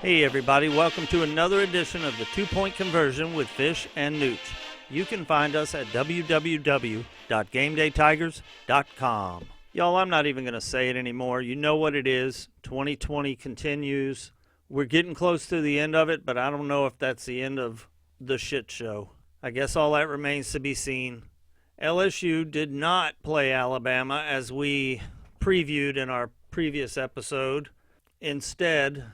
Hey everybody, welcome to another edition of the 2-Point Conversion with Fish and Nootch. You can find us at www.gamedaytigers.com. Y'all, I'm not even going to say it anymore. You know what it is. 2020 continues. We're getting close to the end of it, but I don't know if that's the end of the shit show. I guess all that remains to be seen. LSU did not play Alabama as we previewed in our previous episode. Instead,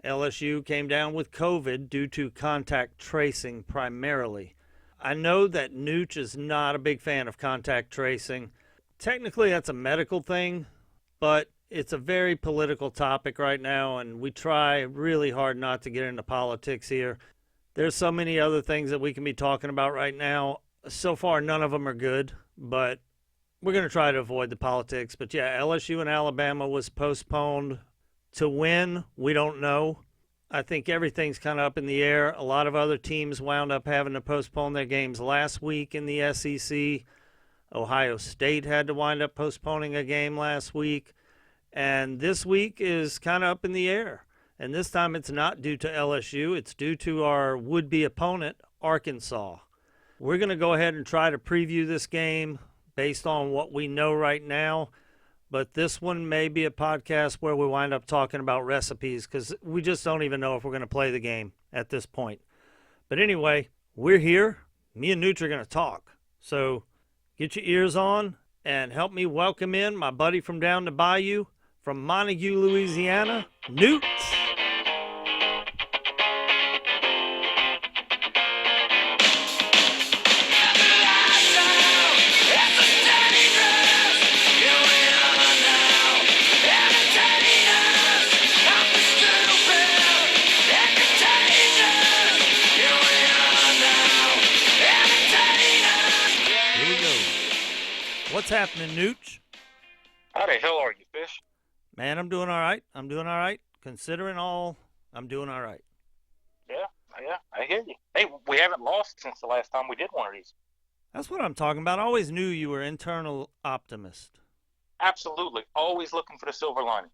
LSU came down with COVID due to contact tracing primarily. I know that Nootch is not a big fan of contact tracing. Technically, that's a medical thing, but it's a very political topic right now, and we try really hard not to get into politics here. There's so many other things that we can be talking about right now. So far, none of them are good, but we're going to try to avoid the politics. But yeah, LSU and Alabama was postponed. To win, we don't know. I think everything's kind of up in the air. A lot of other teams wound up having to postpone their games last week in the SEC. Ohio State had to wind up postponing a game last week. And this week is kind of up in the air. And this time it's not due to LSU. It's due to our would-be opponent, Arkansas. We're going to go ahead and try to preview this game based on what we know right now. But this one may be a podcast where we wind up talking about recipes because we just don't even know if we're going to play the game at this point. But anyway, we're here. Me and Nootch are going to talk. So get your ears on and help me welcome in my buddy from down the bayou from Montague, Louisiana, Nootch. What's happening, Nootch? How the hell are you, Fish? Man, I'm doing all right. Considering all, I'm doing all right. Yeah, I hear you. Hey, we haven't lost since the last time we did one of these. That's what I'm talking about. I always knew you were internal optimist. Absolutely. Always looking for the silver lining.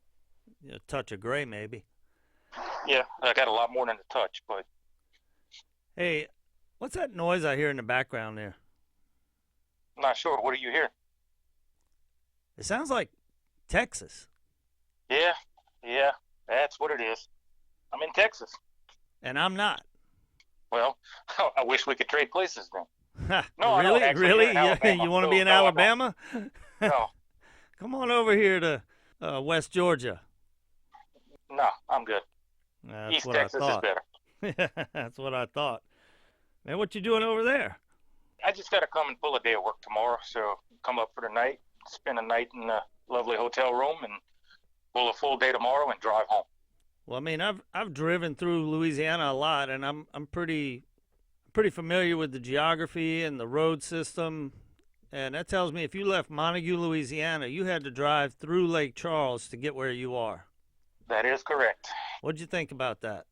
A touch of gray, maybe. Yeah, I got a lot more than a touch, but... Hey, what's that noise I hear in the background there? I'm not sure. What do you hear? It sounds like Texas. Yeah, that's what it is. I'm in Texas. And I'm not. Well, I wish we could trade places then. No, really? You want to be in Alabama? No. Come on over here to West Georgia. No, I'm good. That's East what Texas I is thought. better. That's what I thought. Man, what you doing over there? I just got to come and pull a day of work tomorrow, so come up for the night, spend a night in a lovely hotel room, and pull a full day tomorrow and drive home. Well, I mean, I've driven through Louisiana a lot, and I'm pretty familiar with the geography and the road system, and that tells me if you left Montague, Louisiana, you had to drive through Lake Charles to get where you are. That is correct. What'd you think about that?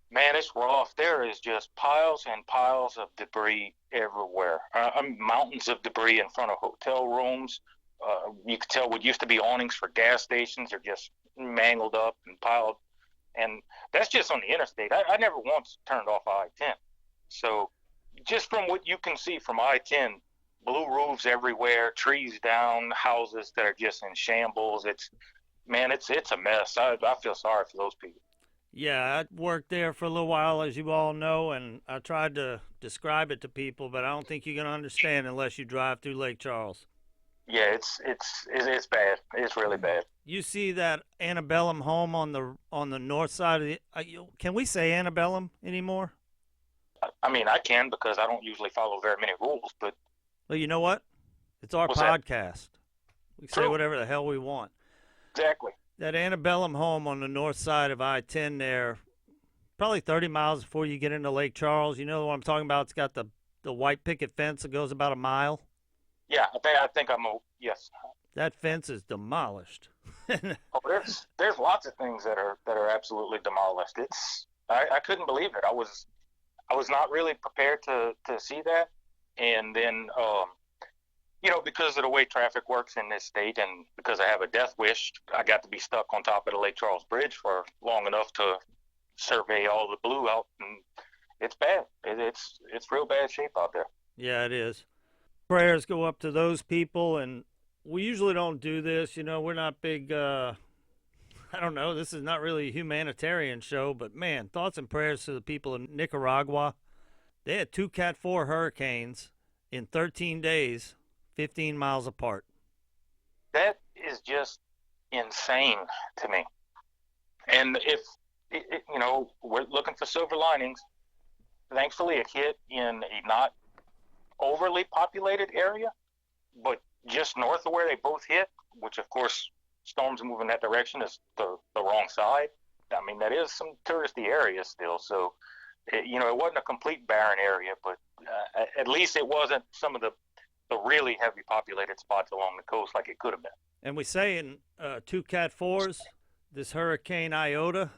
Man, it's rough. There is just piles and piles of debris everywhere. Mountains of debris in front of hotel rooms. You could tell what used to be awnings for gas stations are just mangled up and piled. And that's just on the interstate. I never once turned off I-10. So just from what you can see from I-10, blue roofs everywhere, trees down, houses that are just in shambles. It's a mess. I feel sorry for those people. Yeah, I worked there for a little while, as you all know, and I tried to describe it to people, but I don't think you're going to understand unless you drive through Lake Charles. Yeah, it's bad. It's really bad. You see that antebellum home on the north side of the can we say antebellum anymore? I mean, I can because I don't usually follow very many rules, but... Well, you know what? It's our podcast. We can say whatever the hell we want. Exactly. That antebellum home on the north side of I-10 there, probably 30 miles before you get into Lake Charles. You know what I'm talking about? It's got the white picket fence that goes about a mile. Yeah, I think yes. That fence is demolished. There's lots of things that are absolutely demolished. I couldn't believe it. I was not really prepared to see that, and then because of the way traffic works in this state, and because I have a death wish, I got to be stuck on top of the Lake Charles Bridge for long enough to survey all the blue out, and it's bad. It's real bad shape out there. Yeah, it is. Prayers go up to those people, and we usually don't do this. We're not big. I don't know. This is not really a humanitarian show, but man, thoughts and prayers to the people of Nicaragua. They had 2 Cat 4 hurricanes in 13 days, 15 miles apart. That is just insane to me. And if we're looking for silver linings, thankfully it hit in a not overly populated area, but just north of where they both hit, which of course storms moving that direction is the wrong side. I mean, that is some touristy area still, so it wasn't a complete barren area, but at least it wasn't some of the really heavy populated spots along the coast like it could have been. And we say in 2 Cat 4s, this Hurricane Iota,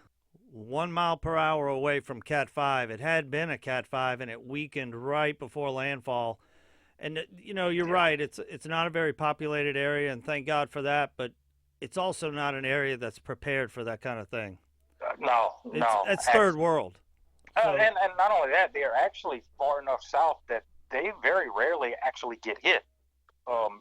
1 mile per hour away from Cat 5. It had been a Cat 5, and it weakened right before landfall. And, you're right. It's not a very populated area, and thank God for that, but it's also not an area that's prepared for that kind of thing. No. It's third world. So, and not only that, they are actually far enough south that they very rarely actually get hit.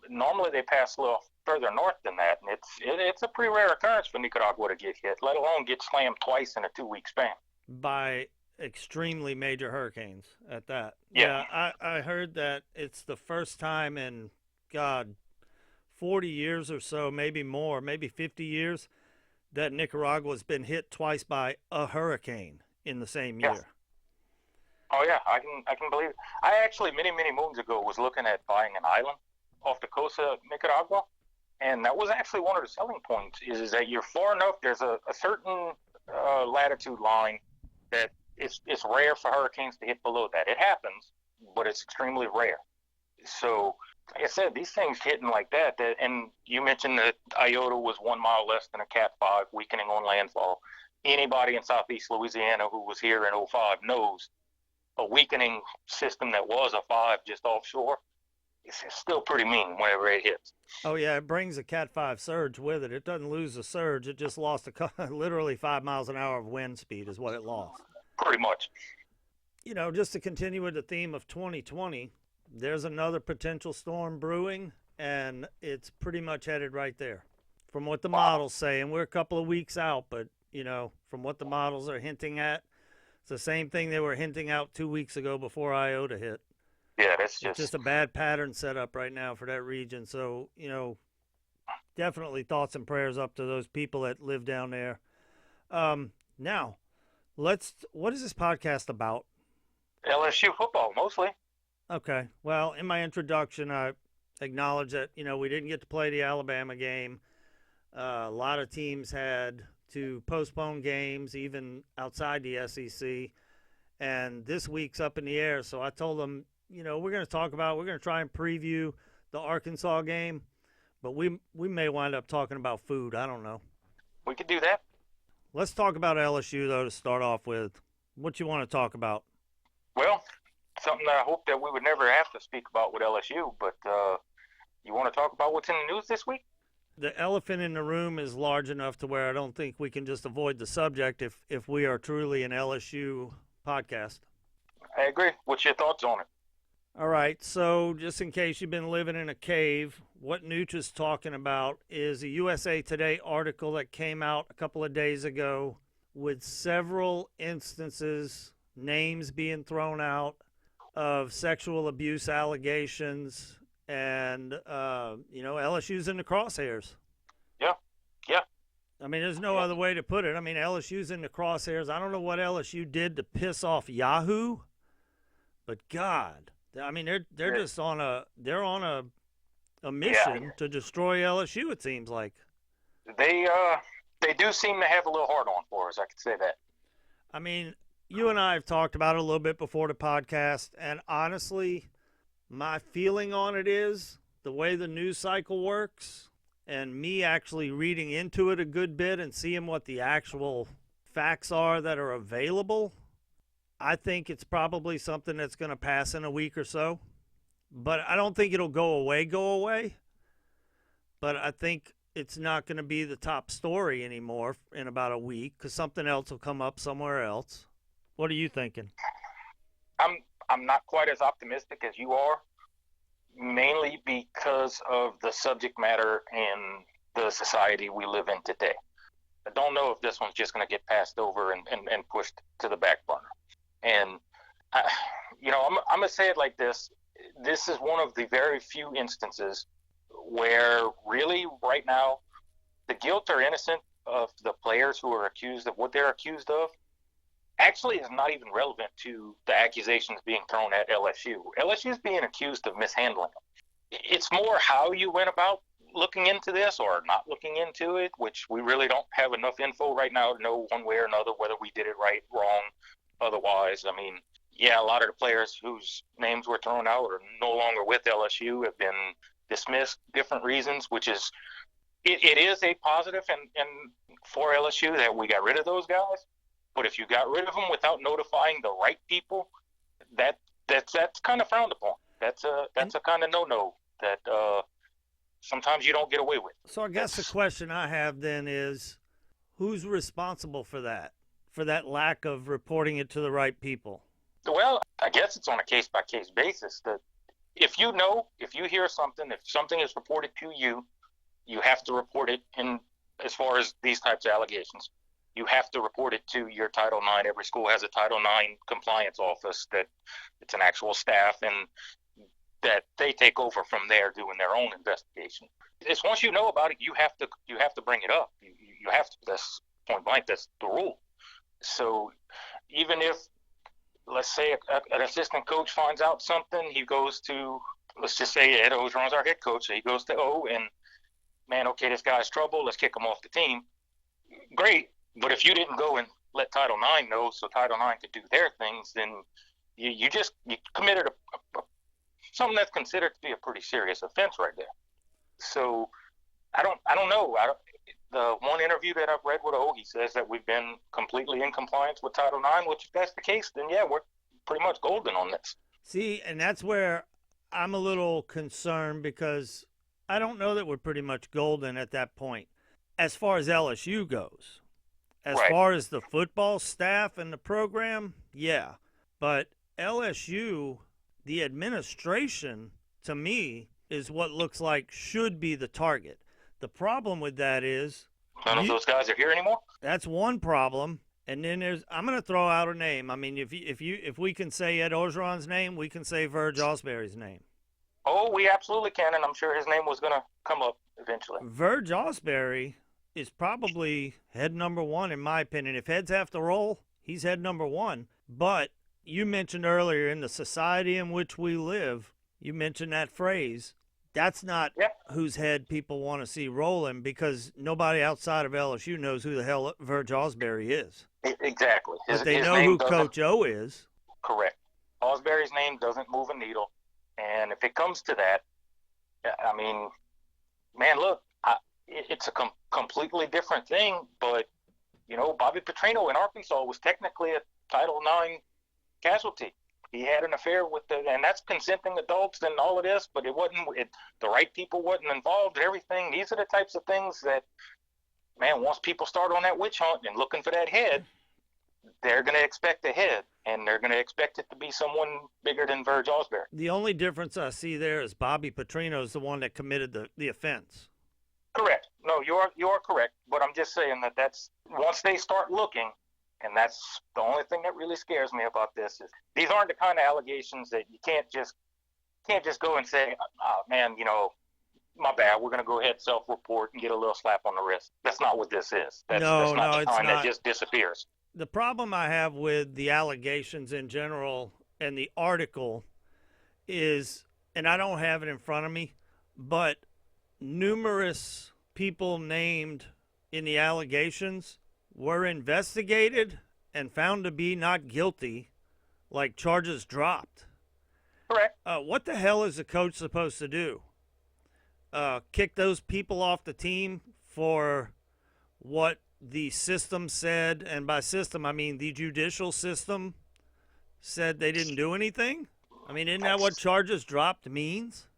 Normally they pass a little further north than that, and it's a pretty rare occurrence for Nicaragua to get hit, let alone get slammed twice in a 2-week span. By extremely major hurricanes at that. Yeah. I heard that it's the first time in, 40 years or so, maybe more, maybe 50 years, that Nicaragua's been hit twice by a hurricane in the same year. Yeah. Oh yeah, I can believe it. I actually many moons ago was looking at buying an island off the coast of Nicaragua, and that was actually one of the selling points is that you're far enough. There's a certain latitude line that it's rare for hurricanes to hit below that. It happens, but it's extremely rare. So, like I said, these things hitting like that, and you mentioned that Iota was 1 mile less than a Cat 5, weakening on landfall. Anybody in southeast Louisiana who was here in 2005 knows a weakening system that was a 5 just offshore, it's still pretty mean whenever it hits. Oh, yeah, it brings a Cat 5 surge with it. It doesn't lose a surge. It just lost literally 5 miles an hour of wind speed is what it lost. Pretty much. Just to continue with the theme of 2020, there's another potential storm brewing, and it's pretty much headed right there. From what the models say, and we're a couple of weeks out, but, from what the models are hinting at, it's the same thing they were hinting out 2 weeks ago before Iota hit. Yeah, that's just a bad pattern set up right now for that region. So, definitely thoughts and prayers up to those people that live down there. Now, what is this podcast about? LSU football, mostly. Okay. Well, in my introduction, I acknowledged that, we didn't get to play the Alabama game. A lot of teams had to postpone games, even outside the SEC. And this week's up in the air. So I told them, we're going to try and preview the Arkansas game, but we may wind up talking about food. I don't know. We could do that. Let's talk about LSU, though, to start off with. What you want to talk about? Well, something that I hope that we would never have to speak about with LSU, but you want to talk about what's in the news this week? The elephant in the room is large enough to where I don't think we can just avoid the subject if we are truly an LSU podcast. I agree. What's your thoughts on it? All right, so just in case you've been living in a cave, what Nootch is talking about is a USA Today article that came out a couple of days ago with several instances, names being thrown out of sexual abuse allegations, and, LSU's in the crosshairs. Yeah. I mean, there's no other way to put it. I mean, LSU's in the crosshairs. I don't know what LSU did to piss off Yahoo, but God, I mean, they're just on a mission to destroy LSU. It seems like they do seem to have a little hard on for us. I could say that. I mean, you and I have talked about it a little bit before the podcast, and honestly, my feeling on it is the way the news cycle works, and me actually reading into it a good bit and seeing what the actual facts are that are available. I think it's probably something that's going to pass in a week or so, but I don't think it'll go away. But I think it's not going to be the top story anymore in about a week because something else will come up somewhere else. What are you thinking? I'm not quite as optimistic as you are, mainly because of the subject matter and the society we live in today. I don't know if this one's just going to get passed over and pushed to the back burner. And, I'm going to say it like this. This is one of the very few instances where really right now the guilt or innocence of the players who are accused of what they're accused of actually is not even relevant to the accusations being thrown at LSU. LSU is being accused of mishandling them. It's more how you went about looking into this or not looking into it, which we really don't have enough info right now to know one way or another whether we did it right, wrong, otherwise. I mean, yeah, a lot of the players whose names were thrown out are no longer with LSU, have been dismissed, different reasons, which is, it is a positive and for LSU that we got rid of those guys. But if you got rid of them without notifying the right people, that's kind of frowned upon. That's a kind of no-no that sometimes you don't get away with. So I guess the question I have then is, who's responsible for that lack of reporting it to the right people? Well, I guess it's on a case-by-case basis. That if you hear something, if something is reported to you, you have to report it in, as far as these types of allegations. You have to report it to your Title IX. Every school has a Title IX compliance office that it's an actual staff, and that they take over from there doing their own investigation. It's once you know about it, you have to bring it up. You have to. That's point blank. That's the rule. So even if, let's say, an assistant coach finds out something, he goes to, let's just say Ed Ogeron's our head coach, so he goes to and, man, okay, this guy's trouble, let's kick him off the team. Great, but if you didn't go and let Title IX know so Title IX could do their things, then you committed something that's considered to be a pretty serious offense right there. So I don't know. The one interview that I've read with he says that we've been completely in compliance with Title IX, which if that's the case, then yeah, we're pretty much golden on this. See, and that's where I'm a little concerned because I don't know that we're pretty much golden at that point as far as LSU goes. As right. far as the football staff and the program, yeah. But LSU, the administration, to me, is what looks like should be the target. The problem with that is none of those guys are here anymore. That's one problem, and then I'm going to throw out a name. I mean, if we can say Ed Ogeron's name, we can say Verge Osbury's name. Oh, we absolutely can, and I'm sure his name was going to come up eventually. Verge Osbury is probably head number one in my opinion. If heads have to roll, he's head number one. But you mentioned earlier, in the society in which we live, you mentioned that phrase. That's not whose head people want to see rolling, because nobody outside of LSU knows who the hell Verge Osbury is. Exactly. But they know who Coach O is. Correct. Osbury's name doesn't move a needle. And if it comes to that, I mean, man, look, it's a completely different thing. But, Bobby Petrino in Arkansas was technically a Title IX casualty. He had an affair with and that's consenting adults and all of this, but the right people wasn't involved and everything. These are the types of things that, man, once people start on that witch hunt and looking for that head, they're going to expect a head, and they're going to expect it to be someone bigger than Verge Osbury. The only difference I see there is Bobby Petrino is the one that committed the offense. Correct. No, you are correct, but I'm just saying that's once they start looking. And that's the only thing that really scares me about this is these aren't the kind of allegations that you can't just go and say, oh, man, my bad, we're going to go ahead and self-report and get a little slap on the wrist. That's not what this is. That's not the kind that just disappears. The problem I have with the allegations in general and the article is, and I don't have it in front of me, but numerous people named in the allegations were investigated and found to be not guilty, like charges dropped. Correct. What the hell is a coach supposed to do? Kick those people off the team for what the system said, and by system I mean the judicial system said they didn't do anything? I mean, isn't that what charges dropped means?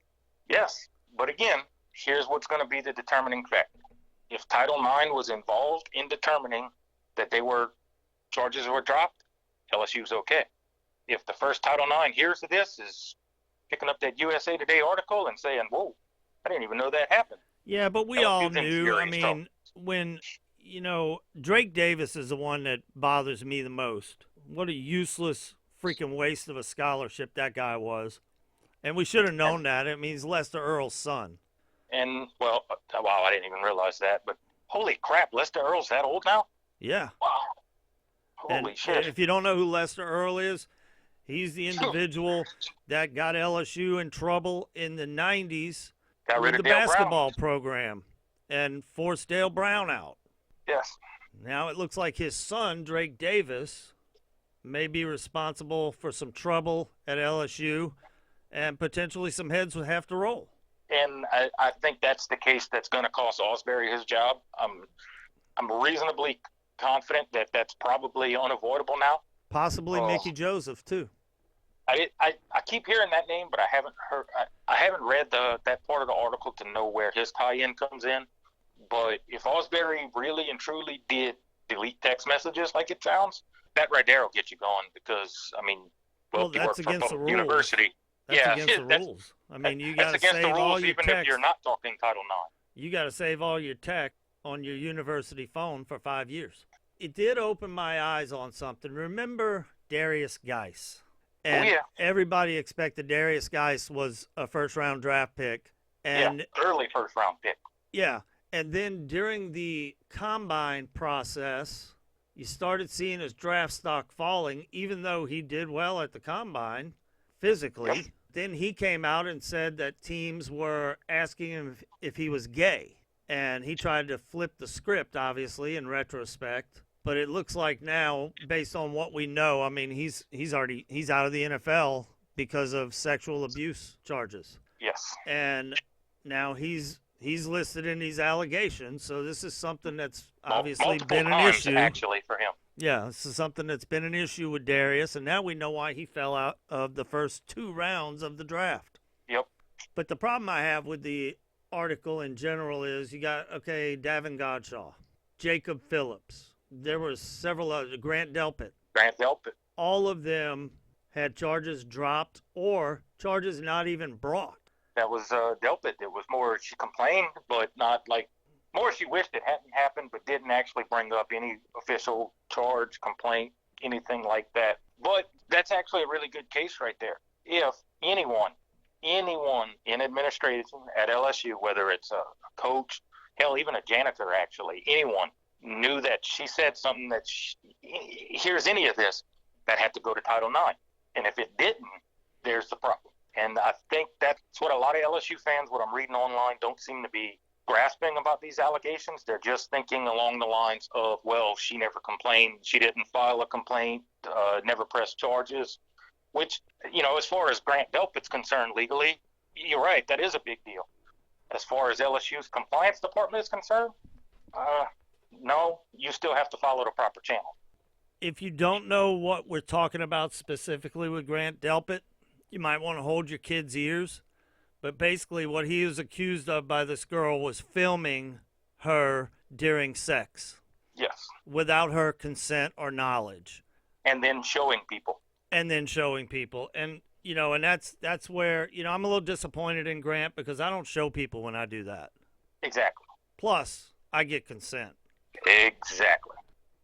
Yes, but again, here's what's going to be the determining factor. If Title IX was involved in determining that charges were dropped, LSU's okay. If the first Title IX hears of this is picking up that USA Today article and saying, whoa, I didn't even know that happened. Yeah, but we LSU all thinks knew. you're I in trouble. mean, when, Drake Davis is the one that bothers me the most. What a useless freaking waste of a scholarship that guy was. And we should have known that. I mean, he's Lester Earl's son. And, well, wow, I didn't even realize that. But holy crap, Lester Earl's that old now? Yeah. Wow. Holy shit. If you don't know who Lester Earl is, he's the individual that got LSU in trouble in the 90s with the basketball program and forced Dale Brown out. Yes. Now it looks like his son, Drake Davis, may be responsible for some trouble at LSU, and potentially some heads would have to roll. And I think that's the case that's going to cost Osbury his job. I'm reasonably confident that that's probably unavoidable now. Possibly Mickey Joseph too. I keep hearing that name, but I haven't heard. I haven't read that part of the article to know where his tie-in comes in. But if Osbury really and truly did delete text messages like it sounds, that right there will get you going, because I mean, that's against the rules. University. That's against the rules. I mean, you got to save all your even text. if you're not talking Title IX. You got to save all your tech on your university phone for 5 years. It did open my eyes on something. Remember Darius Geis? And everybody expected Darius Geis was a first-round draft pick. And early first-round pick. Yeah, and then during the combine process, you started seeing his draft stock falling, even though he did well at the combine physically. Yep. Then he came out and said that teams were asking him if he was gay. And he tried to flip the script, obviously, in retrospect. But it looks like now, based on what we know, I mean, he's out of the NFL because of sexual abuse charges. Yes. And now he's listed in these allegations. So this is something that's obviously been an issue. Actually, for him. Yeah, this is something that's been an issue with Darius, and now we know why he fell out of the first 2 rounds of the draft. Yep. But the problem I have with the article in general is you got, Davin Godshaw, Jacob Phillips. There were several others, Grant Delpit. All of them had charges dropped or charges not even brought. That was Delpit. It was more she complained, but not like more she wished it hadn't happened, but didn't actually bring up any official charge, complaint, anything like that. But that's actually a really good case right there. If anyone in administration at LSU, whether it's a coach, hell, even a janitor, actually, anyone knew that she said something that here's any of this, that had to go to Title IX. And if it didn't, there's the problem. And I think that's what a lot of LSU fans, what I'm reading online, don't seem to be grasping about these allegations. They're just thinking along the lines of, well, she never complained, she didn't file a complaint, never pressed charges, which, as far as Grant Delpit's concerned legally, you're right, that is a big deal. As far as LSU's compliance department is concerned, no, you still have to follow the proper channel. If you don't know what we're talking about specifically with Grant Delpit, you might want to hold your kids' ears. But basically what he was accused of by this girl was filming her during sex. Yes. Without her consent or knowledge. And then showing people. And, and that's where, I'm a little disappointed in Grant because I don't show people when I do that. Exactly. Plus, I get consent. Exactly.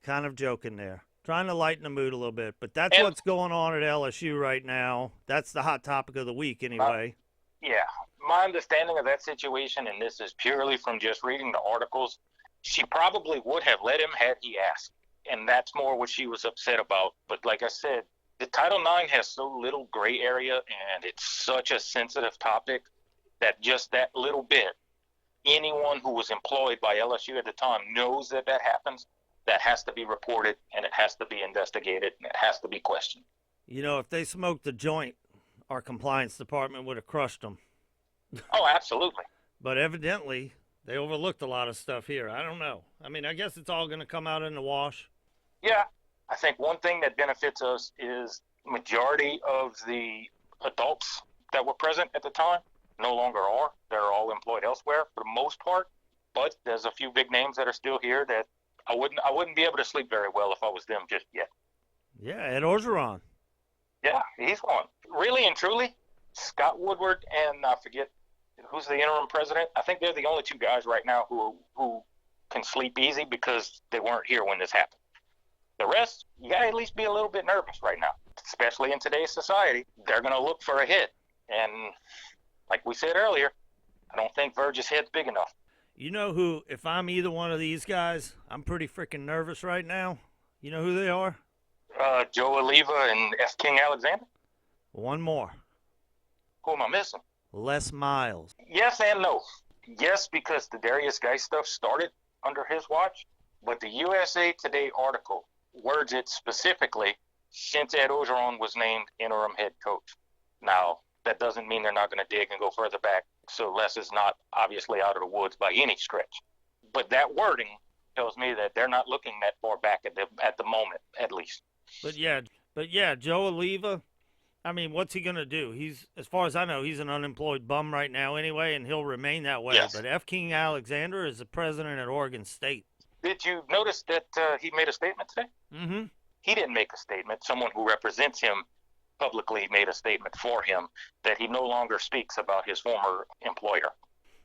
Kind of joking there. Trying to lighten the mood a little bit. But that's what's going on at LSU right now. That's the hot topic of the week anyway. Yeah. My understanding of that situation, and this is purely from just reading the articles, she probably would have let him had he asked. And that's more what she was upset about. But like I said, the Title IX has so little gray area, and it's such a sensitive topic that just that little bit, anyone who was employed by LSU at the time knows that happens. That has to be reported, and it has to be investigated, and it has to be questioned. If they smoked a joint, our compliance department would have crushed them. Oh, absolutely. But evidently, they overlooked a lot of stuff here. I don't know. I mean, I guess it's all going to come out in the wash. Yeah. I think one thing that benefits us is majority of the adults that were present at the time no longer are. They're all employed elsewhere for the most part. but there's a few big names that are still here that I wouldn't be able to sleep very well if I was them just yet. Yeah, Ed Orgeron. Yeah, he's one. Really and truly, Scott Woodward and I forget who's the interim president. I think they're the only two guys right now who can sleep easy because they weren't here when this happened. The rest, you got to at least be a little bit nervous right now, especially in today's society. They're going to look for a hit. And like we said earlier, I don't think Verge's head's big enough. You know who, if I'm either one of these guys, I'm pretty freaking nervous right now. You know who they are? Joe Oliva and F. King Alexander. One more. Who am I missing? Les Miles. Yes and no. Yes, because the Darius Guy stuff started under his watch, but the USA Today article words it specifically since Ed Orgeron was named interim head coach. Now, that doesn't mean they're not going to dig and go further back, so Les is not obviously out of the woods by any stretch. But that wording tells me that they're not looking that far back at the moment, at least. But yeah, Joe Oliva, I mean, what's he going to do? He's, as far as I know, he's an unemployed bum right now anyway, and he'll remain that way. Yes. But F. King Alexander is the president at Oregon State. Did you notice that he made a statement today? Mm-hmm. He didn't make a statement. Someone who represents him publicly made a statement for him that he no longer speaks about his former employer.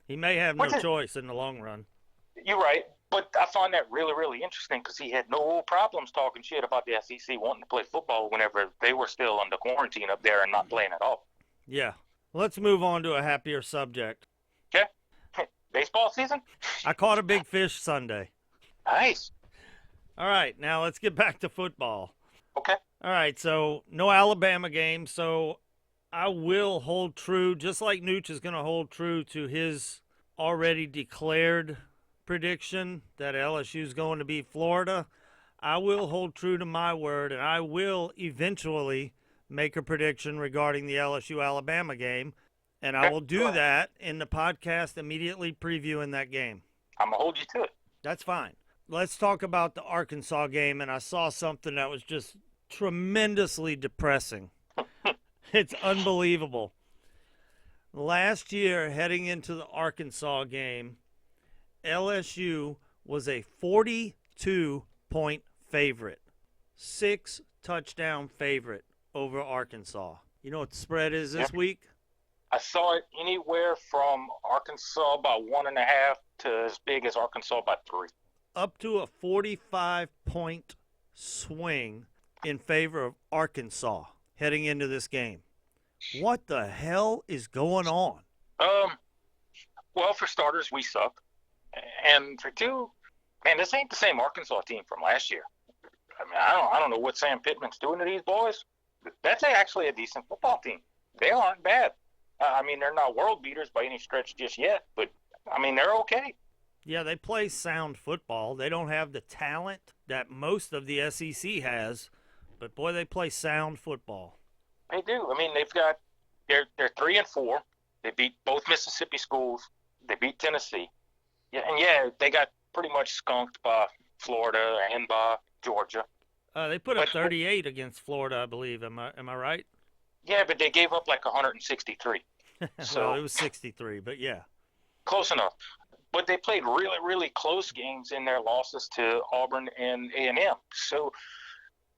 He may have no choice in the long run. You're right, but I find that really, really interesting because he had no problems talking shit about the SEC wanting to play football whenever they were still under quarantine up there and not playing at all. Yeah. Let's move on to a happier subject. Okay. Baseball season? I caught a big fish Sunday. Nice. All right, now let's get back to football. Okay. All right, so no Alabama game, so I will hold true, just like Nootch is going to hold true to his already declared prediction that LSU is going to beat Florida. I will hold true to my word, and I will eventually make a prediction regarding the LSU-Alabama game, and I will do that in the podcast immediately previewing that game. I'm going to hold you to it. That's fine. Let's talk about the Arkansas game, and I saw something that was just tremendously depressing. It's unbelievable. Last year, heading into the Arkansas game, LSU was a 42-point favorite, 6-touchdown favorite over Arkansas. You know what the spread is this week? I saw it anywhere from Arkansas by 1.5 to as big as Arkansas by 3. Up to a 45-point swing in favor of Arkansas heading into this game. What the hell is going on? Well, for starters, we suck. And for two, man, this ain't the same Arkansas team from last year. I mean, I don't know what Sam Pittman's doing to these boys. That's actually a decent football team. They aren't bad. I mean, they're not world beaters by any stretch just yet, but, I mean, they're okay. Yeah, they play sound football. They don't have the talent that most of the SEC has, but, boy, they play sound football. They do. I mean, they're 3-4. They beat both Mississippi schools. They beat Tennessee. Yeah, and they got pretty much skunked by Florida and by Georgia. They put up 38 against Florida, I believe. Am I right? Yeah, but they gave up like 163. So well, it was 63, but yeah. Close enough. But they played really, really close games in their losses to Auburn and A&M. So,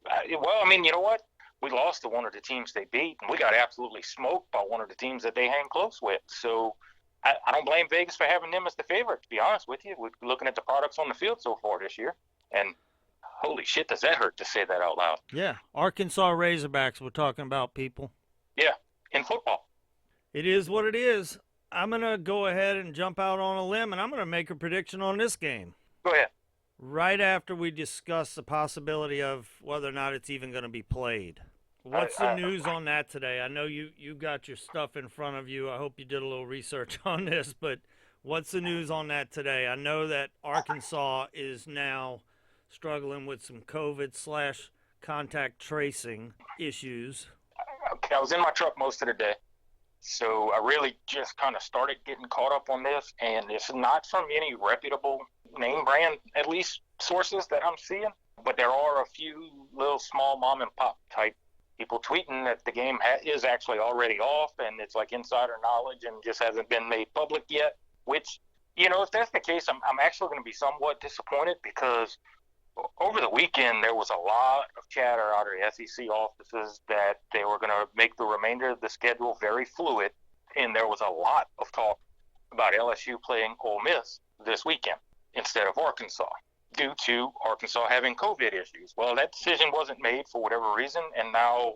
well, I mean, you know what? We lost to one of the teams they beat, and we got absolutely smoked by one of the teams that they hang close with. So I don't blame Vegas for having them as the favorite, to be honest with you. We're looking at the products on the field so far this year, and holy shit, does that hurt to say that out loud. Yeah, Arkansas Razorbacks we're talking about, people. Yeah, in football. It is what it is. I'm going to go ahead and jump out on a limb, and I'm going to make a prediction on this game. Go ahead. Right after we discuss the possibility of whether or not it's even going to be played. What's the news on that today? I know you got your stuff in front of you. I hope you did a little research on this, but what's the news on that today? I know that Arkansas is now struggling with some COVID/contact tracing issues. Okay, I was in my truck most of the day, so I really just kind of started getting caught up on this, and it's not from any reputable name brand, at least sources that I'm seeing, but there are a few little small mom and pop type people tweeting that the game is actually already off and it's like insider knowledge and just hasn't been made public yet, which If that's the case, I'm actually going to be somewhat disappointed because over the weekend there was a lot of chatter out of the SEC offices that they were going to make the remainder of the schedule very fluid, and there was a lot of talk about LSU playing Ole Miss this weekend instead of Arkansas due to Arkansas having COVID issues. Well, that decision wasn't made for whatever reason, and now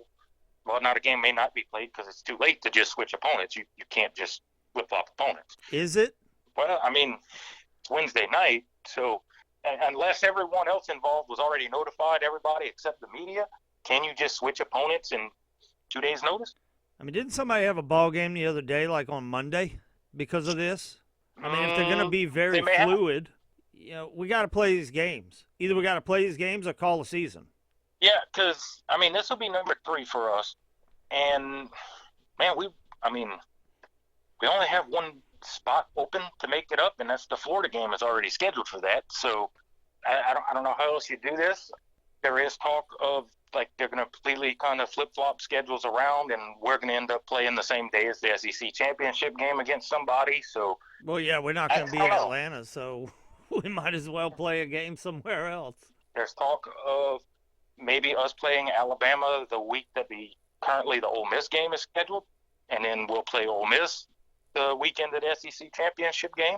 the game may not be played because it's too late to just switch opponents. You can't just flip-flop opponents. Is it? Well, I mean, it's Wednesday night, so unless everyone else involved was already notified, everybody except the media, can you just switch opponents in 2 days' notice? I mean, didn't somebody have a ball game the other day, like on Monday, because of this? I mean, if they're going to be very fluid, we got to play these games. Either we got to play these games or call the season. Yeah, because, I mean, this will be number 3 for us. And, man, we only have one spot open to make it up, and that's the Florida game is already scheduled for that. So I don't know how else you do this. There is talk of, like, they're going to completely kind of flip-flop schedules around, and we're going to end up playing the same day as the SEC championship game against somebody. So, well, yeah, we're not going to be in Atlanta, so we might as well play a game somewhere else. There's talk of maybe us playing Alabama the week that currently the Ole Miss game is scheduled, and then we'll play Ole Miss the weekend of the SEC championship game,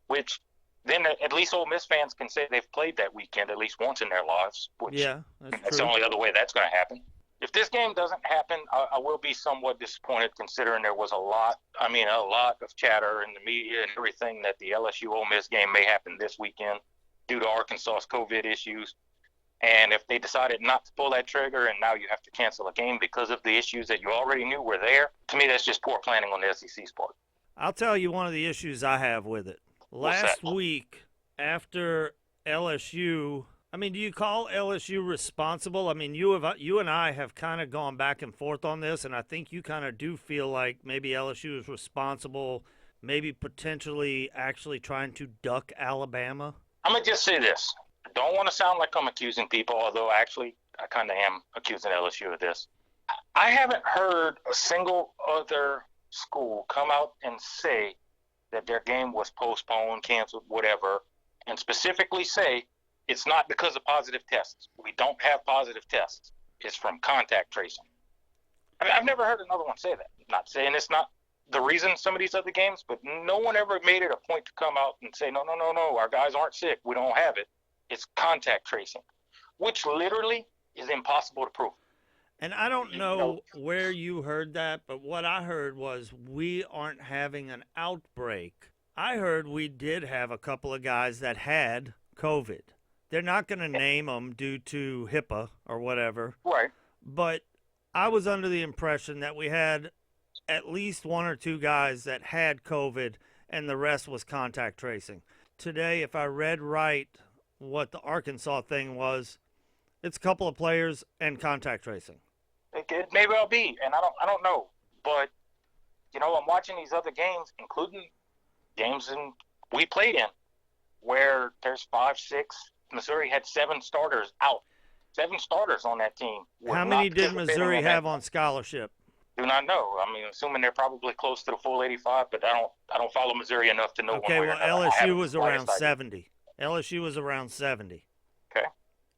which then at least Ole Miss fans can say they've played that weekend at least once in their lives. Which, yeah, that's the only other way that's going to happen. If this game doesn't happen, I will be somewhat disappointed considering there was a lot of chatter in the media and everything that the LSU Ole Miss game may happen this weekend due to Arkansas's COVID issues. And if they decided not to pull that trigger and now you have to cancel a game because of the issues that you already knew were there, to me that's just poor planning on the SEC's part. I'll tell you one of the issues I have with it. Last week, after LSU, I mean, do you call LSU responsible? I mean, you and I have kind of gone back and forth on this, and I think you kind of do feel like maybe LSU is responsible, maybe potentially actually trying to duck Alabama. I'm going to just say this. I don't want to sound like I'm accusing people, although actually I kind of am accusing LSU of this. I haven't heard a single other school come out and say that their game was postponed, canceled, whatever, and specifically say it's not because of positive tests. We don't have positive tests. It's from contact tracing. I mean, I've never heard another one say that. I'm not saying it's not the reason some of these other games, but no one ever made it a point to come out and say, no, our guys aren't sick. We don't have it. It's contact tracing, which literally is impossible to prove. And I don't know where you heard that, but what I heard was we aren't having an outbreak. I heard we did have a couple of guys that had COVID. They're not going to name them due to HIPAA or whatever. Right. But I was under the impression that we had at least 1 or 2 guys that had COVID and the rest was contact tracing. Today, if I read right what the Arkansas thing was, it's a couple of players and contact tracing. It may well be, and I don't know. But, I'm watching these other games, including games we played in, where there's 5, 6. Missouri had 7 starters out. 7 starters on that team. How many did Missouri have on scholarship? Do not know. I mean, assuming they're probably close to the full 85, but I don't follow Missouri enough to know. Okay, well, LSU was around 70. LSU was around 70. Okay.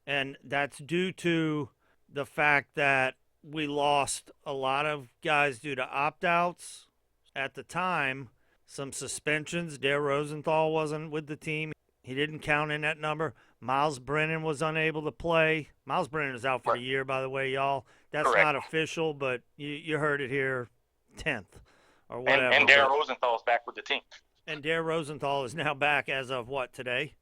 And that's due to the fact that we lost a lot of guys due to opt-outs at the time, some suspensions. Dare Rosenthal wasn't with the team. He didn't count in that number. Miles Brennan was unable to play. Miles Brennan is out for the year, by the way, y'all. That's correct. Not official, but you heard it here 10th or whatever. And Dare Rosenthal's back with the team. And Dare Rosenthal is now back as of what, today?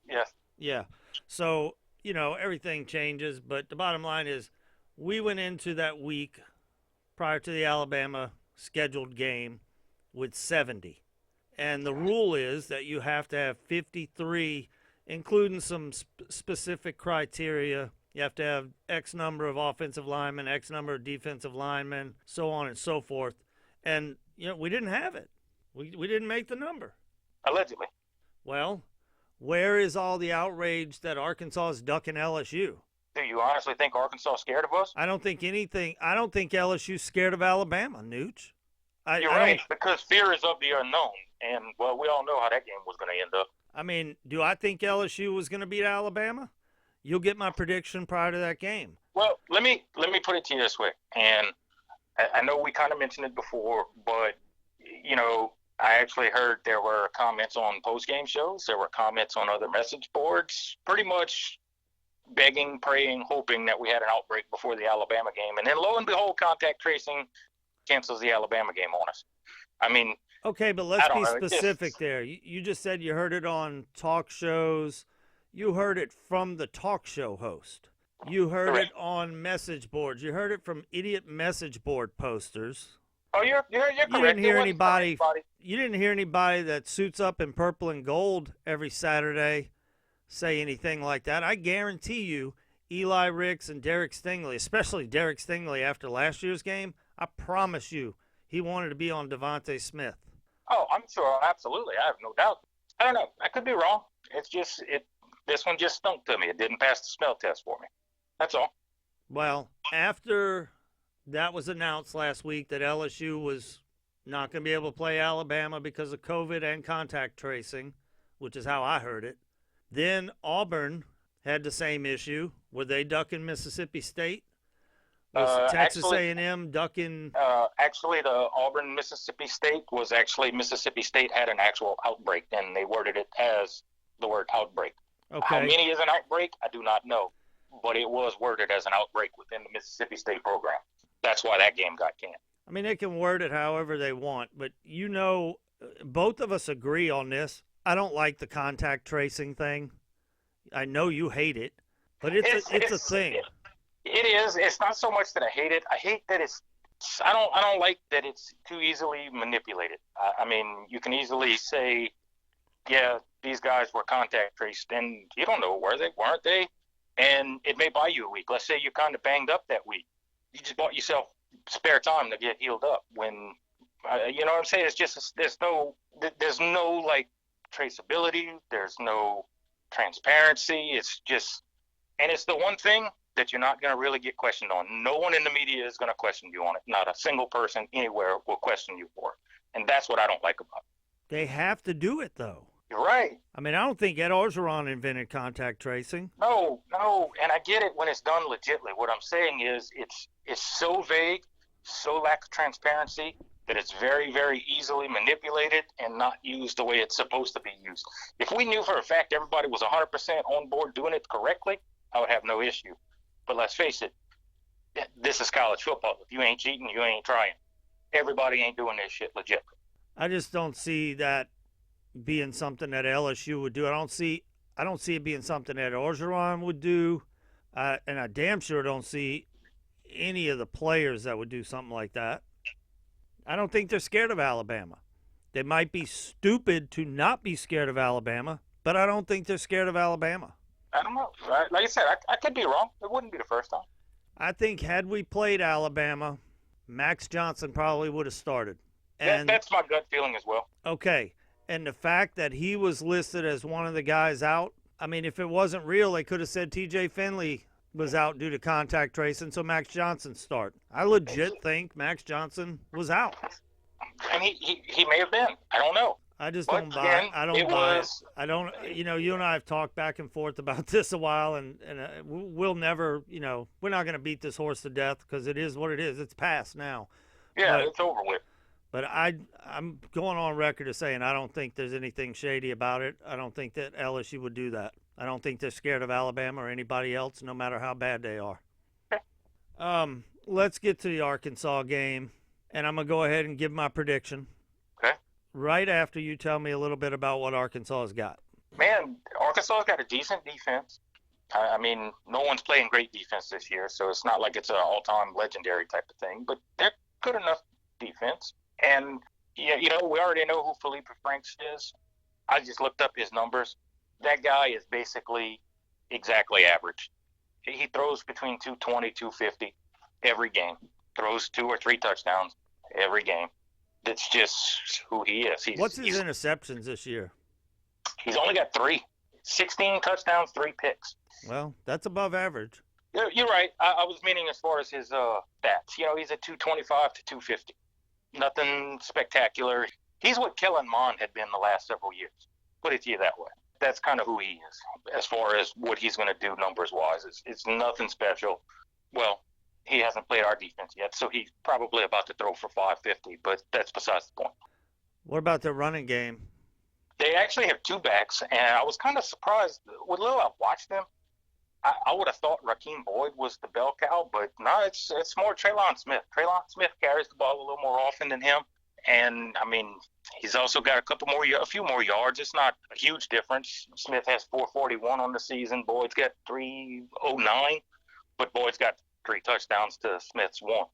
Yes. Yeah. So, everything changes, but the bottom line is we went into that week prior to the Alabama scheduled game with 70. And the rule is that you have to have 53, including some specific criteria. You have to have X number of offensive linemen, X number of defensive linemen, so on and so forth. And, we didn't have it. We didn't make the number. Allegedly. Well, where is all the outrage that Arkansas is ducking LSU? Do you honestly think Arkansas is scared of us? I don't think LSU's scared of Alabama, Nootch. You're I right, don't. because fear is of the unknown, and well, we all know how that game was going to end up. I mean, do I think LSU was going to beat Alabama? You'll get my prediction prior to that game. Well, let me put it to you this way, and I know we kind of mentioned it before, but I actually heard there were comments on post-game shows, there were comments on other message boards, pretty much begging, praying, hoping that we had an outbreak before the Alabama game, and then lo and behold, contact tracing cancels the Alabama game on us. I mean, Okay, but I let's don't be know. specific there. You just said you heard it on talk shows. You heard it from the talk show host. You heard it Correct. on message boards. You heard it from idiot message board posters. Oh, you're You correct. didn't hear It wasn't from anybody. anybody. You didn't hear anybody that suits up in purple and gold every Saturday say anything like that. I guarantee you, Eli Ricks and Derek Stingley, especially Derek Stingley after last year's game, I promise you, he wanted to be on Devontae Smith. Oh, I'm sure, absolutely. I have no doubt. I don't know. I could be wrong. It's just This one just stunk to me. It didn't pass the smell test for me. That's all. Well, after that was announced last week that LSU was not going to be able to play Alabama because of COVID and contact tracing, which is how I heard it. Then Auburn had the same issue. Were they ducking Mississippi State? Was Texas A&M ducking? Actually, the Auburn Mississippi State was actually Mississippi State had an actual outbreak, and they worded it as the word outbreak. Okay. How many is an outbreak? I do not know, but it was worded as an outbreak within the Mississippi State program. That's why that game got canned. I mean, they can word it however they want, but both of us agree on this. I don't like the contact tracing thing. I know you hate it, but it's a thing. It is. It's not so much that I hate it. I hate that I don't like that it's too easily manipulated. I mean, you can easily say, yeah, these guys were contact traced, and you don't know, weren't they? And it may buy you a week. Let's say you're kind of banged up that week. You just bought yourself spare time to get healed up. When you know what I'm saying? It's just there's no like traceability. There's no transparency. It's just, and it's the one thing that you're not going to really get questioned on. No one in the media is going to question you on it. Not a single person anywhere will question you for it. And that's what I don't like about it. They have to do it, though. You're right. I mean, I don't think Ed Orgeron invented contact tracing. No, and I get it when it's done legitly. What I'm saying is it's so vague, so lack of transparency, that it's very, very easily manipulated and not used the way it's supposed to be used. If we knew for a fact everybody was 100% on board doing it correctly, I would have no issue. But let's face it, this is college football. If you ain't cheating, you ain't trying. Everybody ain't doing this shit legit. I just don't see that being something that LSU would do. I don't see it being something that Orgeron would do, and I damn sure don't see any of the players that would do something like that. I don't think they're scared of Alabama. They might be stupid to not be scared of Alabama, but I don't think they're scared of Alabama. I don't know. Like I said, I could be wrong. It wouldn't be the first time. I think had we played Alabama, Max Johnson probably would have started. And that's my gut feeling as well. Okay. And the fact that he was listed as one of the guys out, I mean, if it wasn't real, they could have said TJ Finley was out due to contact tracing, so Max Johnson start. I legit think Max Johnson was out. And he may have been. I don't know. I just But don't buy again, it. I don't it buy was- it. I don't, you and I have talked back and forth about this a while, and we'll never, we're not going to beat this horse to death because it is what it is. It's past now. Yeah, But- it's over with. But I'm going on record as saying I don't think there's anything shady about it. I don't think that LSU would do that. I don't think they're scared of Alabama or anybody else, no matter how bad they are. Let's get to the Arkansas game, and I'm going to go ahead and give my prediction. Okay. Right after you tell me a little bit about what Arkansas has got. Man, Arkansas's got a decent defense. I mean, no one's playing great defense this year, so it's not like it's an all-time legendary type of thing, but they're good enough defense. And, we already know who Felipe Franks is. I just looked up his numbers. That guy is basically exactly average. He throws between 220, 250 every game. Throws 2 or 3 touchdowns every game. That's just who he is. What's his interceptions this year? He's only got 3. 16 touchdowns, 3 picks. Well, that's above average. You're right. I was meaning as far as his stats. He's at 225 to 250. Nothing spectacular. He's what Kellen Mond had been the last several years. Put it to you that way. That's kind of who he is as far as what he's going to do numbers-wise. It's nothing special. Well, he hasn't played our defense yet, so he's probably about to throw for 550, but that's besides the point. What about the running game? They actually have two backs, and I was kind of surprised. With little I've watched them, I would have thought Rakeem Boyd was the bell cow, but no, it's more Traylon Smith. Traylon Smith carries the ball a little more often than him, and I mean he's also got a few more yards. It's not a huge difference. Smith has 441 on the season. Boyd's got 309, but Boyd's got 3 touchdowns to Smith's 1.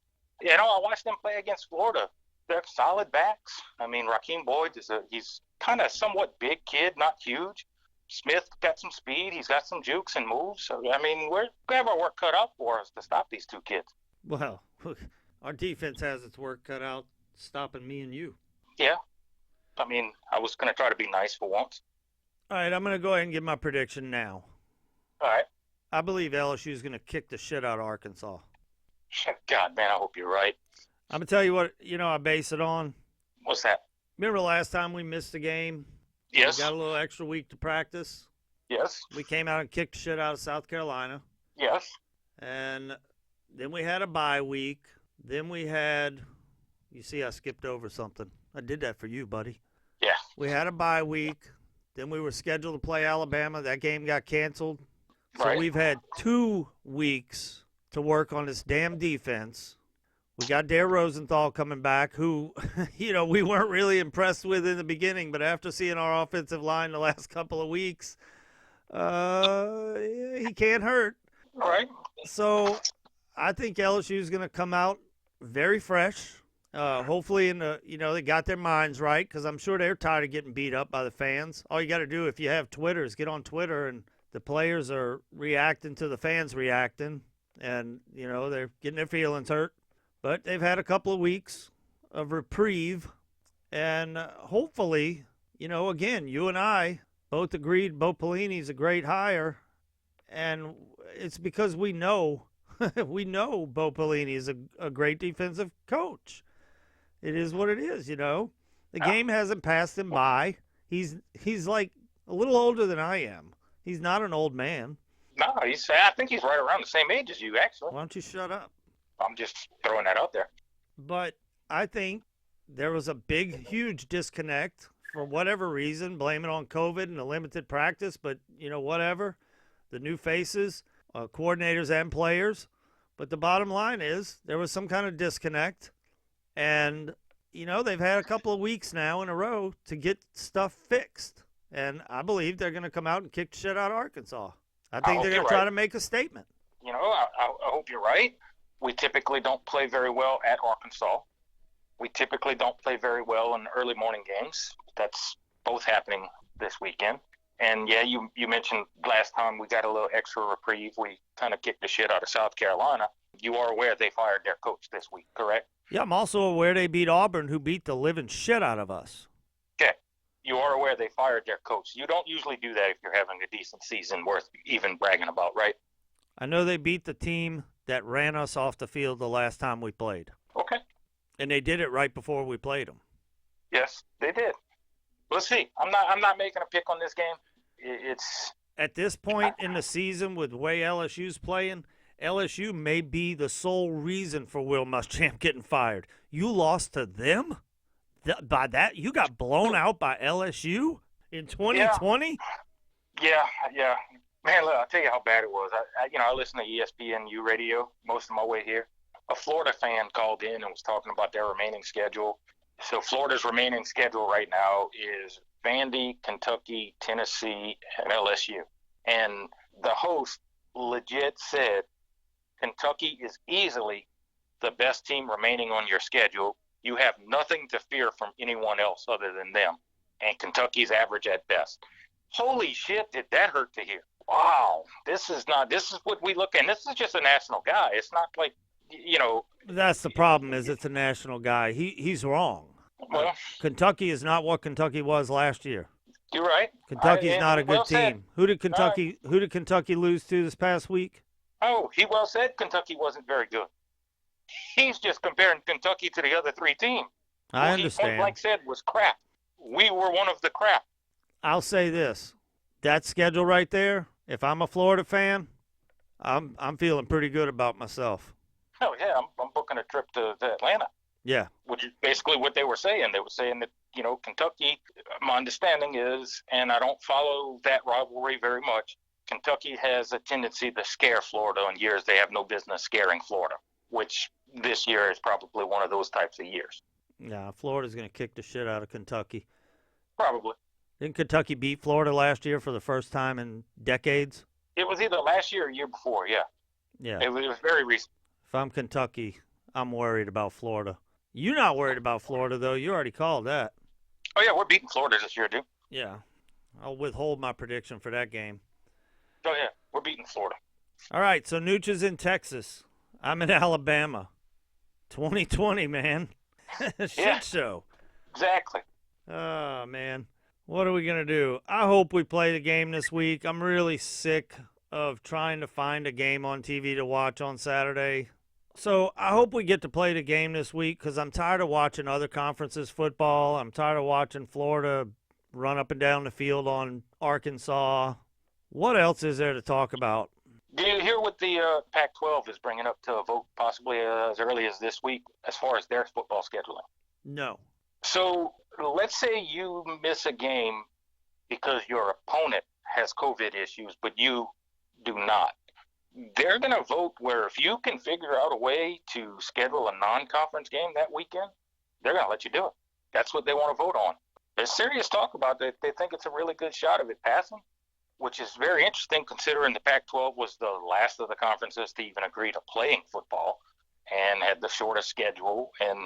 You know, I watched them play against Florida. They're solid backs. I mean, Rakeem Boyd he's kind of somewhat big kid, not huge. Smith got some speed. He's got some jukes and moves. So, I mean, we have our work cut out for us to stop these two kids. Well, our defense has its work cut out stopping me and you. Yeah. I mean, I was going to try to be nice for once. All right, I'm going to go ahead and give my prediction now. All right. I believe LSU is going to kick the shit out of Arkansas. God, man, I hope you're right. I'm going to tell you what, I base it on. What's that? Remember last time we missed a game? Yes. We got a little extra week to practice. Yes. We came out and kicked shit out of South Carolina. Yes. And then we had a bye week. Then we had, you see, I skipped over something. I did that for you, buddy. Yeah. We had a bye week. Then we were scheduled to play Alabama. That game got canceled. So Right. We've had 2 weeks to work on this damn defense. We got Dare Rosenthal coming back, who, we weren't really impressed with in the beginning, but after seeing our offensive line the last couple of weeks, he can't hurt. All right. So I think LSU is going to come out very fresh. Hopefully, they got their minds right, because I'm sure they're tired of getting beat up by the fans. All you got to do if you have Twitter is get on Twitter, and the players are reacting to the fans reacting, and, they're getting their feelings hurt. But they've had a couple of weeks of reprieve, and hopefully, again, you and I both agreed Bo Pelini's a great hire, and it's because we know Bo Pelini is a great defensive coach. It is what it is, The game hasn't passed him by. He's like a little older than I am. He's not an old man. No, I think he's right around the same age as you, actually. Why don't you shut up? I'm just throwing that out there. But I think there was a big, huge disconnect for whatever reason. Blame it on COVID and the limited practice, but, whatever. The new faces, coordinators and players. But the bottom line is there was some kind of disconnect. And, they've had a couple of weeks now in a row to get stuff fixed. And I believe they're going to come out and kick shit out of Arkansas. I think they're going to try to make a statement. I hope you're right. We typically don't play very well at Arkansas. We typically don't play very well in early morning games. That's both happening this weekend. And, yeah, you mentioned last time we got a little extra reprieve. We kind of kicked the shit out of South Carolina. You are aware they fired their coach this week, correct? Yeah, I'm also aware they beat Auburn, who beat the living shit out of us. Okay. You are aware they fired their coach. You don't usually do that if you're having a decent season worth even bragging about, right? I know they beat the team that ran us off the field the last time we played. Okay. And they did it right before we played them. Yes, they did. Let's see. I'm not making a pick on this game. It's at this point in the season with the way LSU's playing, LSU may be the sole reason for Will Muschamp getting fired. You lost to them? By that, you got blown out by LSU in 2020? Yeah. Man, look, I'll tell you how bad it was. I listen to ESPNU radio most of my way here. A Florida fan called in and was talking about their remaining schedule. So Florida's remaining schedule right now is Vandy, Kentucky, Tennessee, and LSU. And the host legit said Kentucky is easily the best team remaining on your schedule. You have nothing to fear from anyone else other than them. And Kentucky's average at best. Holy shit, did that hurt to hear. Wow, this is what we look at. And this is just a national guy. It's not like, That's the problem is it's a national guy. He's wrong. Well, Kentucky is not what Kentucky was last year. You're right. Kentucky's not a good said. team. Who did Kentucky lose to this past week? Oh, he well said Kentucky wasn't very good. He's just comparing Kentucky to the other 3 teams. I Who he point understand. blank said was crap. We were one of the crap. I'll say this: that schedule right there. If I'm a Florida fan, I'm feeling pretty good about myself. Oh yeah, I'm booking a trip to Atlanta, Yeah, which is basically what they were saying. They were saying that Kentucky. My understanding is, and I don't follow that rivalry very much. Kentucky has a tendency to scare Florida on years they have no business scaring Florida, which this year is probably one of those types of years. yeah. Florida's gonna kick the shit out of Kentucky. Probably. Didn't Kentucky beat Florida last year for the first time in decades? It was either last year or year before. Yeah, Yeah. it was very recent. If I'm Kentucky, I'm worried about Florida. You're not worried about Florida though. You already called that. Oh yeah, we're beating Florida this year, dude. Yeah. I'll withhold my prediction for that game. Oh yeah, we're beating Florida. All right, so Nootch is in Texas. I'm in Alabama. 2020, man. Shit Yeah. show. Exactly. Oh, man. What are we going to do? I hope we play the game this week. I'm really sick of trying to find a game on TV to watch on Saturday. So I hope we get to play the game this week because I'm tired of watching other conferences football. I'm tired of watching Florida run up and down the field on Arkansas. What else is there to talk about? Do you hear what the Pac-12 is bringing up to a vote possibly as early as this week as far as their football scheduling? No. So let's say you miss a game because your opponent has COVID issues, but you do not. They're going to vote where if you can figure out a way to schedule a non-conference game that weekend, they're going to let you do it. That's what they want to vote on. There's serious talk about it. They think it's a really good shot of it passing, which is very interesting considering the Pac-12 was the last of the conferences to even agree to playing football and had the shortest schedule. And,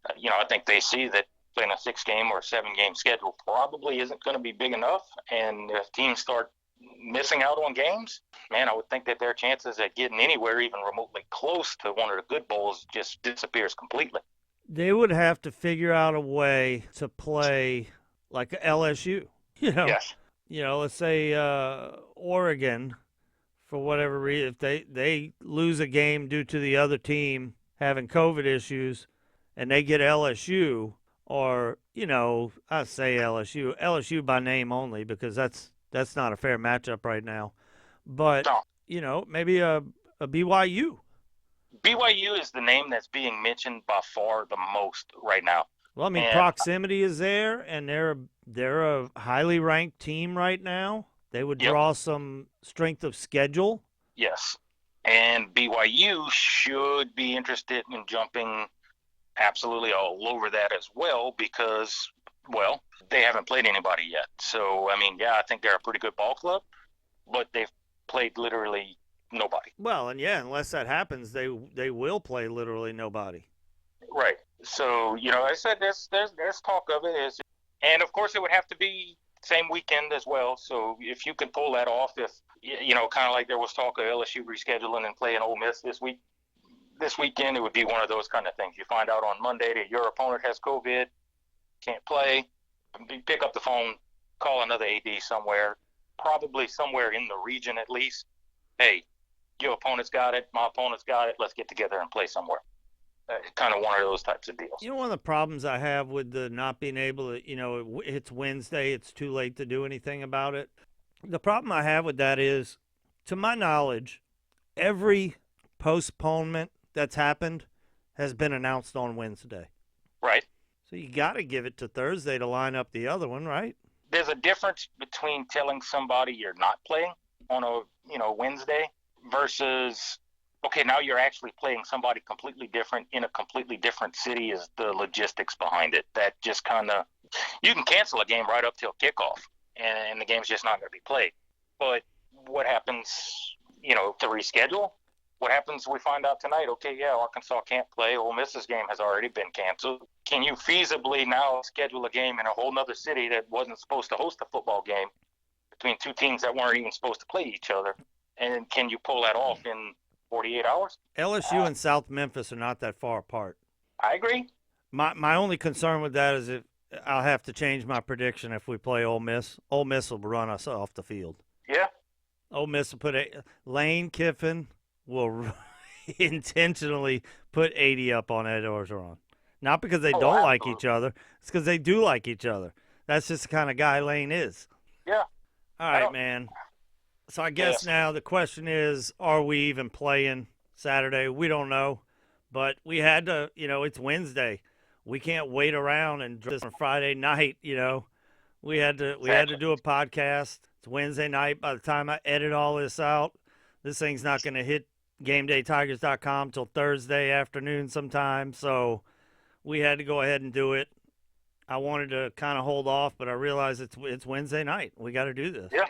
I think they see that playing a 6-game or 7-game schedule probably isn't going to be big enough. And if teams start missing out on games, man, I would think that their chances at getting anywhere even remotely close to one of the good bowls just disappears completely. They would have to figure out a way to play like LSU. Yes. Let's say Oregon, for whatever reason, if they lose a game due to the other team having COVID issues and they get LSU, or, I say LSU by name only because that's not a fair matchup right now. But, No. Maybe a BYU. BYU is the name that's being mentioned by far the most right now. Well, I mean, proximity is there, and they're a highly ranked team right now. They would draw some strength of schedule. Yes. And BYU should be interested in jumping absolutely all over that as well because, well, they haven't played anybody yet. So, I mean, I think they're a pretty good ball club, but they've played literally nobody. Well, and unless that happens, they will play literally nobody. Right. So, I said there's talk of it, and of course it would have to be same weekend as well. So if you can pull that off, if kind of like there was talk of LSU rescheduling and playing Ole Miss this weekend, it would be one of those kind of things. You find out on Monday that your opponent has COVID, can't play, you pick up the phone, call another AD somewhere, probably somewhere in the region at least. Hey, your opponent's got it, my opponent's got it. Let's get together and play somewhere. Kind of one of those types of deals. One of the problems I have with the not being able to, it's Wednesday, it's too late to do anything about it. The problem I have with that is, to my knowledge, every postponement that's happened has been announced on Wednesday. Right. So you got to give it to Thursday to line up the other one, right? There's a difference between telling somebody you're not playing on a Wednesday versus, okay, now you're actually playing somebody completely different in a completely different city. Is the logistics behind it that just kind of, you can cancel a game right up till kickoff and the game's just not going to be played. But what happens, to reschedule? What happens, we find out tonight, okay, Arkansas can't play. Ole Miss's game has already been canceled. Can you feasibly now schedule a game in a whole nother city that wasn't supposed to host a football game between two teams that weren't even supposed to play each other? And can you pull that off in 48 hours? LSU and South Memphis are not that far apart. I agree. My only concern with that is if I'll have to change my prediction if we play Ole Miss. Ole Miss will run us off the field. Yeah. Ole Miss will Lane Kiffin will intentionally put 80 up on Ed Orgeron. Not because they Oh, don't like absolutely. each other. It's because they do like each other. That's just the kind of guy Lane is. Yeah. All I right, don't. man. So I guess Yes. now the question is, are we even playing Saturday? We don't know. But we had to, it's Wednesday. We can't wait around and do this on Friday night, We had to Exactly. do a podcast. It's Wednesday night. By the time I edit all this out, this thing's not going to hit GameDayTigers.com till Thursday afternoon sometime. So we had to go ahead and do it. I wanted to kind of hold off, but I realized it's Wednesday night. We got to do this. Yeah.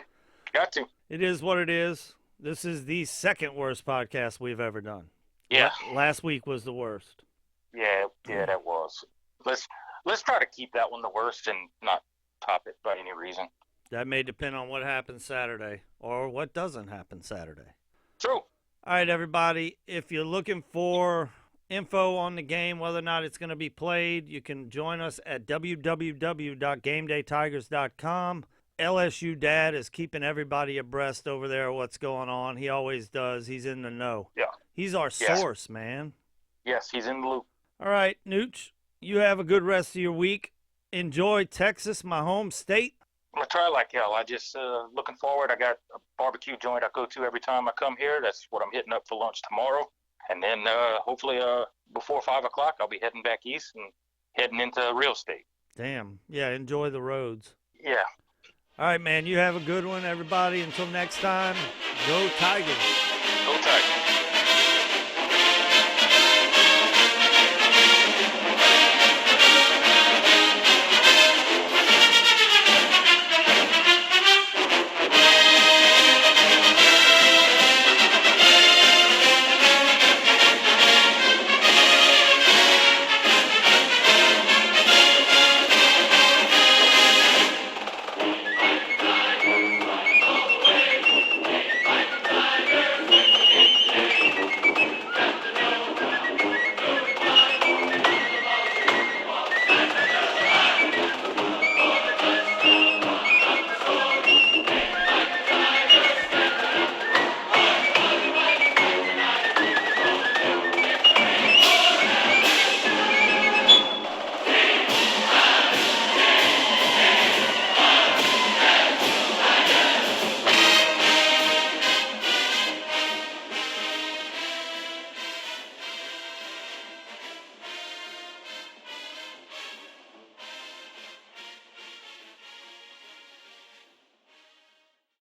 Got to. It is what it is. This is the second worst podcast we've ever done. Yeah. Last week was the worst. Yeah. Yeah. That was. Let's try to keep that one the worst and not top it by any reason. That may depend on what happens Saturday or what doesn't happen Saturday. True. All right, everybody. If you're looking for info on the game, whether or not it's going to be played, you can join us at www.gamedaytigers.com. LSU Dad is keeping everybody abreast over there of what's going on. He always does. He's in the know. Yeah. He's our source, man. Yes, he's in the loop. All right, Nootch, you have a good rest of your week. Enjoy Texas, my home state. I'm gonna try like hell. I just looking forward. I got a barbecue joint I go to every time I come here. That's what I'm hitting up for lunch tomorrow. And then hopefully before 5 o'clock, I'll be heading back east and heading into real estate. Damn. Yeah, enjoy the roads. Yeah. All right, man. You have a good one, everybody. Until next time, go Tigers. Go Tigers.